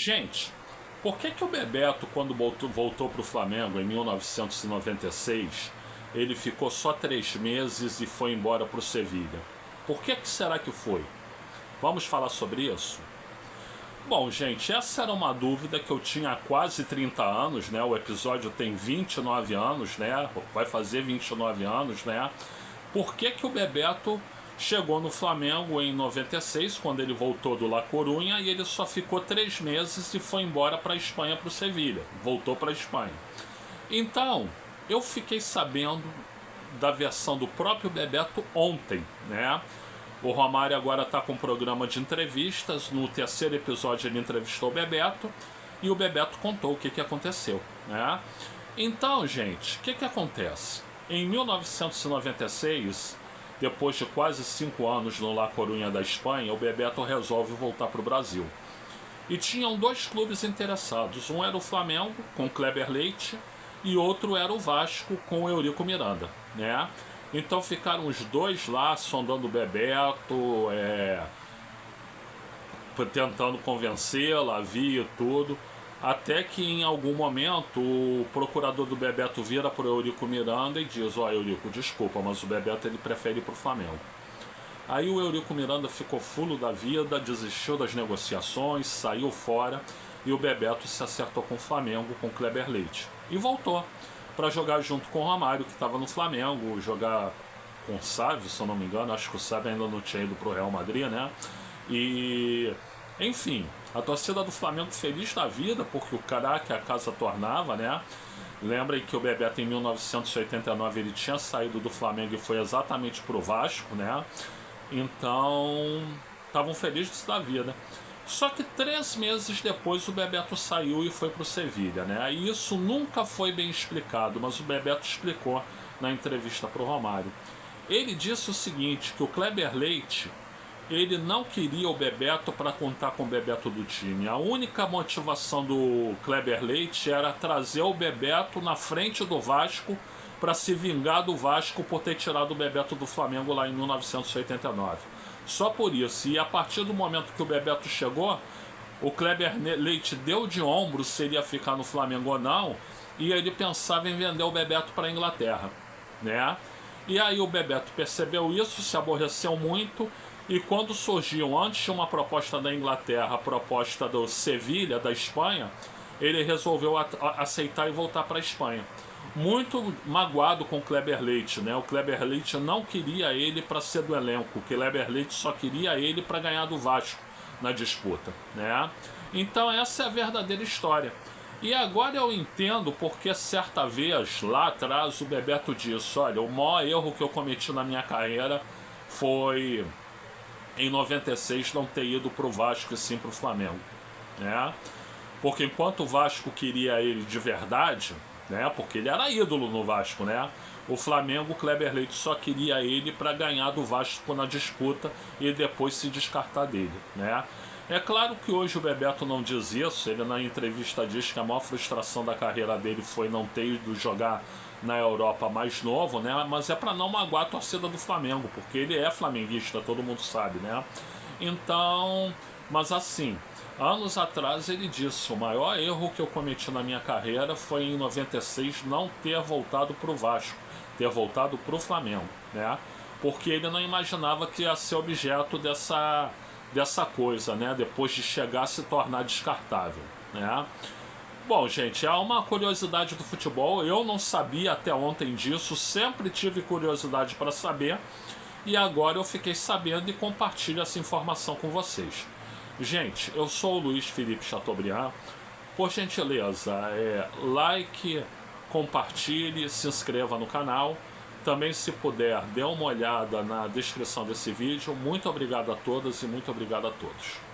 Gente, por que que o Bebeto, quando voltou para o Flamengo em 1996, ele ficou só 3 meses e foi embora para o Sevilha? Por que que será que foi? Vamos falar sobre isso? Bom, gente, essa era uma dúvida que eu tinha há quase 30 anos, né? O episódio tem 29 anos, né? Vai fazer 29 anos, né? Por que que o Bebeto chegou no Flamengo em 96, quando ele voltou do La Coruña, e ele só ficou 3 meses e foi embora para a Espanha, para o Sevilha. Voltou para a Espanha. Então, eu fiquei sabendo da versão do próprio Bebeto ontem, né? O Romário agora está com um programa de entrevistas. No terceiro episódio ele entrevistou o Bebeto e o Bebeto contou o que aconteceu, né? Então, gente, o que acontece? Em 1996, depois de quase 5 anos no La Coruña da Espanha, o Bebeto resolve voltar para o Brasil. E tinham 2 clubes interessados. Um era o Flamengo, com Kleber Leite, e outro era o Vasco, com o Eurico Miranda, né? Então ficaram os 2 lá, sondando o Bebeto, tentando convencê-la, via e tudo. Até que em algum momento o procurador do Bebeto vira para o Eurico Miranda e diz: ó, Eurico, desculpa, mas o Bebeto ele prefere ir para o Flamengo. Aí o Eurico Miranda ficou fulo da vida, desistiu das negociações, saiu fora, e o Bebeto se acertou com o Flamengo, com o Kleber Leite. E voltou para jogar junto com o Romário, que estava no Flamengo, jogar com o Sávio, se eu não me engano. Acho que o Sávio ainda não tinha ido para o Real Madrid, né? E, enfim, a torcida do Flamengo feliz da vida, porque o caraca, a casa tornava, né? Lembrem que o Bebeto em 1989 ele tinha saído do Flamengo e foi exatamente pro Vasco, né? Então, estavam felizes da vida. Só que 3 meses depois o Bebeto saiu e foi pro Sevilha, né? E isso nunca foi bem explicado, mas o Bebeto explicou na entrevista pro Romário. Ele disse o seguinte, que o Kleber Leite, ele não queria o Bebeto para contar com o Bebeto do time. A única motivação do Kleber Leite era trazer o Bebeto na frente do Vasco para se vingar do Vasco por ter tirado o Bebeto do Flamengo lá em 1989. Só por isso. E a partir do momento que o Bebeto chegou, o Kleber Leite deu de ombro se ele ia ficar no Flamengo ou não, e ele pensava em vender o Bebeto para a Inglaterra, né? E aí o Bebeto percebeu isso, se aborreceu muito, e quando surgiu, antes de uma proposta da Inglaterra, a proposta do Sevilha, da Espanha, ele resolveu aceitar e voltar para a Espanha. Muito magoado com o Kleber Leite, né? O Kleber Leite não queria ele para ser do elenco, o Kleber Leite só queria ele para ganhar do Vasco na disputa, né? Então essa é a verdadeira história. E agora eu entendo porque certa vez, lá atrás, o Bebeto disse: olha, o maior erro que eu cometi na minha carreira foi em 96 não ter ido pro Vasco e sim pro Flamengo, né? Porque enquanto o Vasco queria ele de verdade, né? Porque ele era ídolo no Vasco, né? O Flamengo, o Kleber Leite só queria ele para ganhar do Vasco na disputa e depois se descartar dele, né? É claro que hoje o Bebeto não diz isso. Ele na entrevista diz que a maior frustração da carreira dele foi não ter ido jogar na Europa mais novo, né? Mas é para não magoar a torcida do Flamengo, porque ele é flamenguista, todo mundo sabe, né? Então, mas assim, anos atrás ele disse: o maior erro que eu cometi na minha carreira foi em 96 não ter voltado pro Vasco, ter voltado pro Flamengo, né? Porque ele não imaginava que ia ser objeto dessa coisa, né? Depois de chegar a se tornar descartável, né? Bom, gente, é uma curiosidade do futebol. Eu não sabia até ontem disso, sempre tive curiosidade para saber, e agora eu fiquei sabendo e compartilho essa informação com vocês. Gente, eu sou o Luiz Felipe Chateaubriand. Por gentileza, like, compartilhe, se inscreva no canal. Também, se puder, dê uma olhada na descrição desse vídeo. Muito obrigado a todas e muito obrigado a todos.